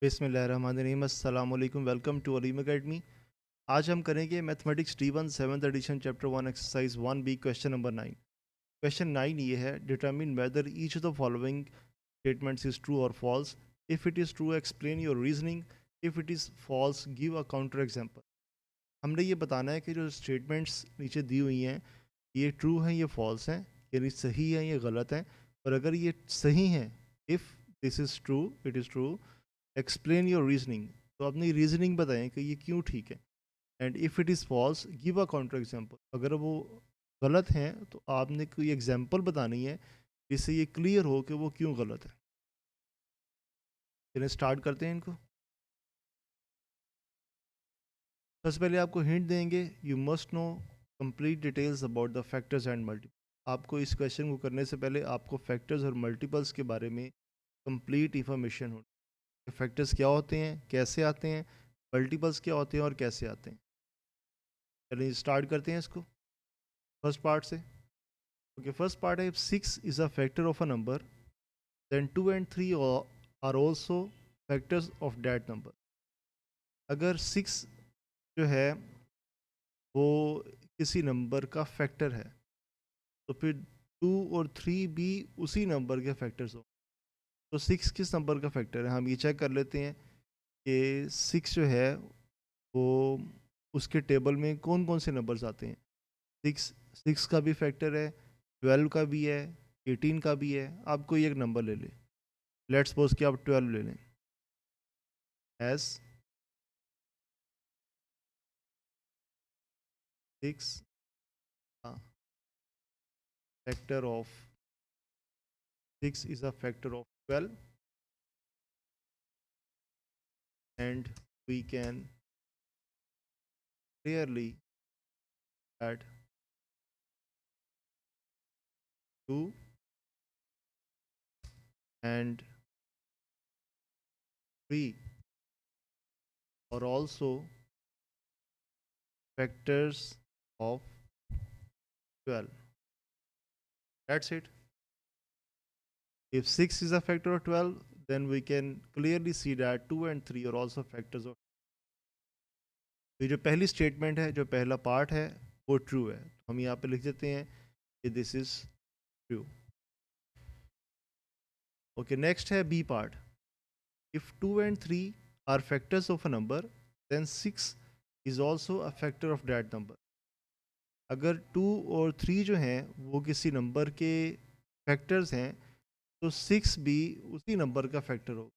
बिस्मिल्लाहिर्रहमानिर्रहीम। अस्सलाम वालेकुम। Welcome to Aleem academy. आज हम करेंगे mathematics D1 7th edition chapter 1 exercise 1B question number 9। Question 9 ये है, determine whether each of the following statements is true और false. If it is true explain your reasoning, if it is false give a counter example. हमने ये बताना है कि जो statements नीचे दी हुई हैं ये ट्रू हैं, ये फॉल्स हैं, यानी सही हैं, ये गलत हैं। और अगर ये सही हैं, if this is true, it is true, explain your reasoning, तो अपनी रीजनिंग बताएं कि ये क्यों ठीक है। And if it is false give a counter example. अगर वो गलत हैं तो आपने कोई एग्जांपल बतानी है जिससे ये क्लियर हो कि वो क्यों गलत है। चलिए स्टार्ट करते हैं इनको। सबसे पहले आपको हिंट देंगे, you must know complete details about the factors and multiple. आपको इस क्वेश्चन को करने से पहले आपको फैक्टर्स और मल्टीपल्स के बारे में कंप्लीट इंफॉर्मेशन हो। फैक्टर्स क्या होते हैं, कैसे आते हैं, मल्टीपल्स क्या होते हैं और कैसे आते हैं। चलिए स्टार्ट करते हैं इसको फर्स्ट पार्ट से। ओके, फर्स्ट पार्ट है, if 6 is a factor of a number then 2 and 3 are also factors of that number. अगर 6 जो है वो किसी नंबर का फैक्टर है तो फिर 2 और 3 भी उसी नंबर के फैक्टर्स हो। तो 6 किस नंबर का फैक्टर है, हम ये चेक कर लेते हैं कि 6 जो है वो उसके टेबल में कौन कौन से नंबर्स आते हैं। 6 6 का भी फैक्टर है, 12 का भी है, 18 का भी है। आप कोई एक नंबर ले लें, लेट्स सपोज कि आप 12 ले लें as 6 factor of 6 is a factor of 12, and we can clearly add 2 and 3 are also factors of 12. That's it. If 6 is a factor of 12, then we can clearly see that 2 and 3 are also factors of। तो ये जो पहली statement है, जो पहला part है, वो true है। तो हम यहाँ पे लिख देते हैं कि this is true. Okay, next है B part. If 2 and 3 are factors of a number then 6 is also a factor of that number. अगर 2 और 3 जो हैं वो किसी नंबर के फैक्टर्स हैं तो 6 भी उसी नंबर का फैक्टर होगा।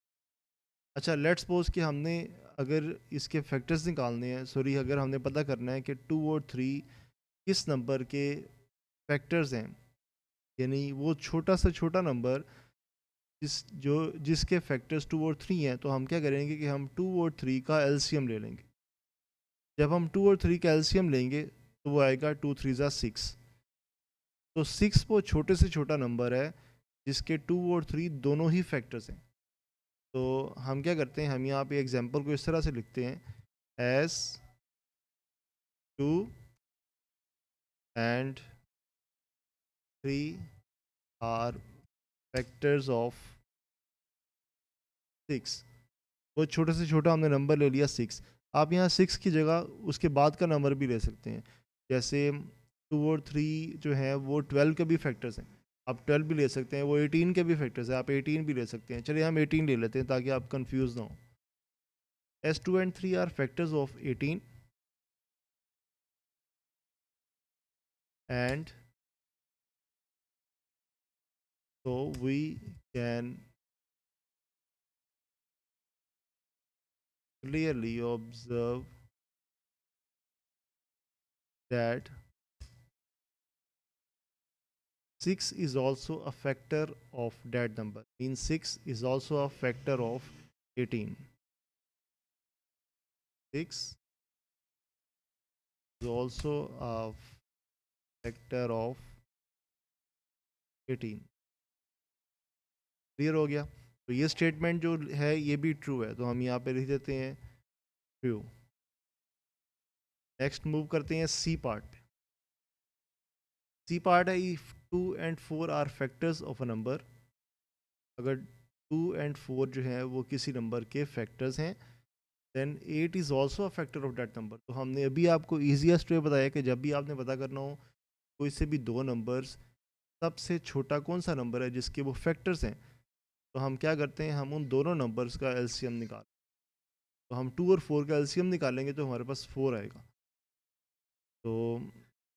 अच्छा, लेट्स सपोज कि हमने अगर इसके फैक्टर्स निकालने हैं, सॉरी, अगर हमने पता करना है कि 2 और 3 किस नंबर के फैक्टर्स हैं, यानी वो छोटा से छोटा नंबर जिसके फैक्टर्स 2 और 3 हैं, तो हम क्या करेंगे कि हम 2 और 3 का एलसीएम ले लेंगे। जब हम 2 और 3 का एलसीएम लेंगे तो वो आएगा 2 3 ज़ा 6। तो 6 वो छोटे से छोटा नंबर है जिसके 2 और 3 दोनों ही फैक्टर्स हैं। तो हम क्या करते हैं, हम यहाँ पे एग्जांपल को इस तरह से लिखते हैं, as 2 and 3 are factors of 6। वो छोटे से छोटा हमने नंबर ले लिया 6। आप यहाँ 6 की जगह उसके बाद का नंबर भी ले सकते हैं। जैसे 2 और 3 जो है वो 12 के भी फैक्टर्स हैं, आप 12 भी ले सकते हैं। वो 18 के भी फैक्टर्स हैं, आप 18 भी ले सकते हैं। चलिए हम 18 ले लेते हैं ताकि आप कंफ्यूज ना हो। As 2 and 3 are factors of 18 and so we can clearly observe that 6 is also a factor of that number, means 6 is also a factor of 18. 6 is also a factor of 18। Clear हो गया। तो ये statement जो है ये भी true है, तो हम यहाँ पे लिख देते हैं ट्रू। नेक्स्ट मूव करते हैं सी पार्ट पे। सी पार्ट है, if 2 and 4 are factors of a number. अगर 2 एंड 4 जो है वो किसी नंबर के फैक्टर्स हैं, then 8 is also a factor of that number. तो हमने अभी आपको ईजिएस्ट वे बताया कि जब भी आपने पता करना हो कोई से भी दो नंबर्स, सबसे छोटा कौन सा नंबर है जिसके वो फैक्टर्स हैं, तो हम क्या करते हैं, हम उन दोनों नंबर्स का एलसीएम निकाल, तो हम 2 और 4 का एलसीएम निकालेंगे तो हमारे पास 4 आएगा। तो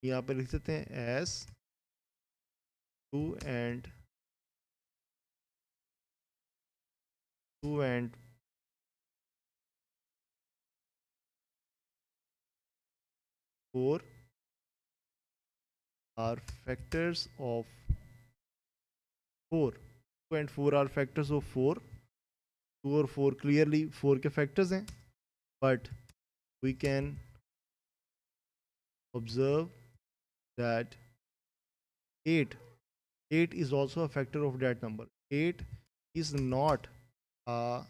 यहाँ पे लिख देते हैं as 2 and 4 are factors of 4। 2 and 4 are factors of 4। 2 और 4 क्लियरली 4 के फैक्टर्स हैं, but we can observe that 8 is also a factor of that number. 8 is not a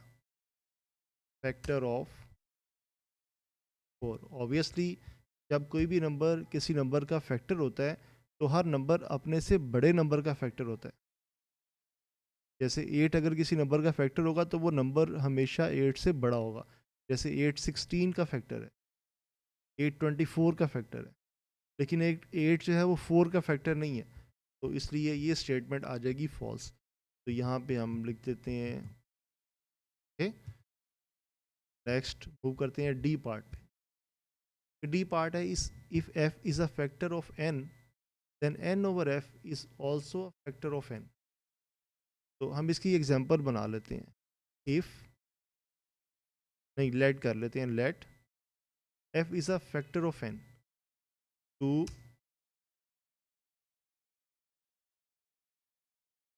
factor of 4। Obviously जब कोई भी नंबर किसी नंबर का factor होता है तो हर नंबर अपने से बड़े नंबर का फैक्टर होता है। जैसे 8 अगर किसी नंबर का फैक्टर होगा तो वो नंबर हमेशा 8 से बड़ा होगा। जैसे 8 16 का फैक्टर है, 8 24 का फैक्टर है, लेकिन एक 8 जो है वो 4 का फैक्टर नहीं है, तो इसलिए ये स्टेटमेंट आ जाएगी फॉल्स। तो यहाँ पे हम लिख देते हैं ओके। नेक्स्ट मूव करते हैं डी पार्ट पे। डी पार्ट है इस if F is a factor of N then N over F is also a factor of N. तो हम इसकी एग्जांपल बना लेते हैं। इफ नहीं, लेट कर लेते हैं, let F is a factor of N, two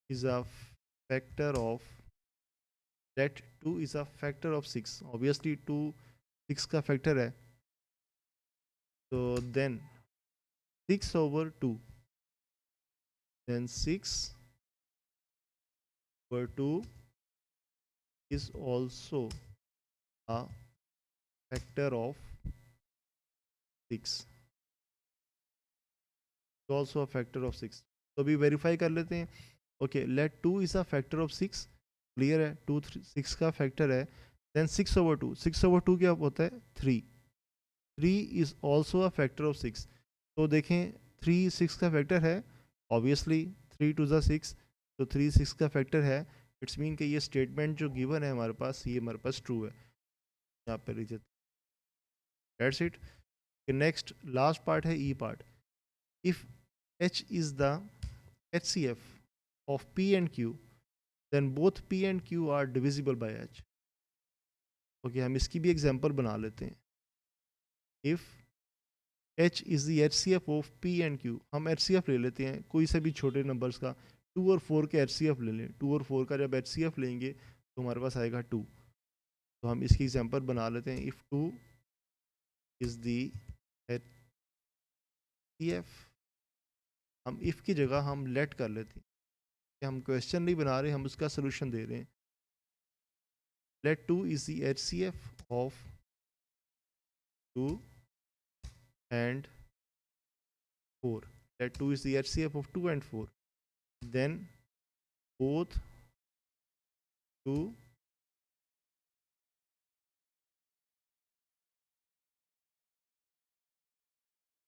is a factor of, let two is a factor of 6। Obviously 2 6 का फैक्टर है, तो then 6 over 2, then 6 over 2 is also a factor of 6, is also a factor of 6। तो अभी verify कर लेते हैं। Okay, let 2 is a factor of 6, clear है, 2 6 का फैक्टर है। देन 6 over 2, 6 over 2 क्या होता है, 3। 3 is also a factor of 6। तो देखें 3 6 का फैक्टर है, ऑब्वियसली 3 2 6, तो 3 6 का फैक्टर है। इट्स मीन कि ये स्टेटमेंट जो गिवन है हमारे पास, ये हमारे पास ट्रू है। यहाँ पे लिख देते, that's it. Next last part है E part. If H is the H C F of P and Q then both P and Q are divisible by H. Okay, हम इसकी भी एग्जाम्पल बना लेते हैं। If H is the H C F of P and Q, हम H C F ले लेते हैं कोई से भी छोटे नंबर्स का। 2 और 4 के एच सी एफ ले लें, 2 और 4 का जब एच सी एफ लेंगे तो हमारे पास आएगा 2। तो हम इसकी एग्जाम्पल बना लेते हैं। If 2 is the H C F, हम इफ़ की जगह हम लेट कर लेते हैं कि हम क्वेश्चन नहीं बना रहे, हम उसका सोल्यूशन दे रहे हैं। Let 2 is the H C F of 2 and 4। Let 2 is the H C F of 2 and 4, then both 2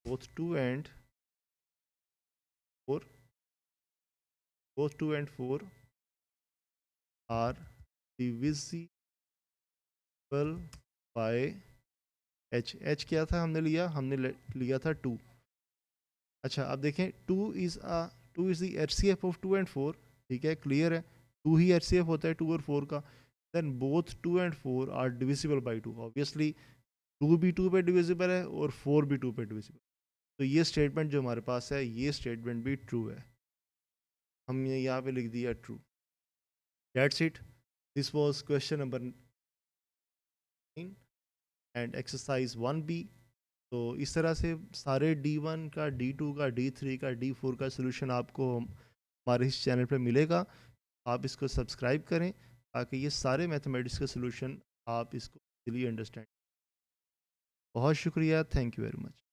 both 2 and 4, both 2 and 4 are divisible by h। h क्या था हमने लिया, हमने लिया था 2। अच्छा, अब देखें 2 is the H C F of 2 and 4, ठीक है, क्लियर है, 2 ही एच सी एफ होता है 2 और 4 का। Then both 2 and 4 are divisible by 2, obviously 2 भी 2 पे डिविजिबल है और 4 भी 2 पे डिविजिबल। तो ये स्टेटमेंट जो हमारे पास है, ये स्टेटमेंट भी ट्रू है, हमने यहाँ पे लिख दिया true. That's it, this was question number 9 and exercise 1B। तो इस तरह से सारे D1 का, D2 का, D3 का, D4 का सोल्यूशन आपको हमारे इस चैनल पे मिलेगा। आप इसको सब्सक्राइब करें ताकि ये सारे मैथमेटिक्स के सोल्यूशन आप इसको इजीली अंडरस्टैंड। बहुत शुक्रिया, थैंक यू वेरी मच।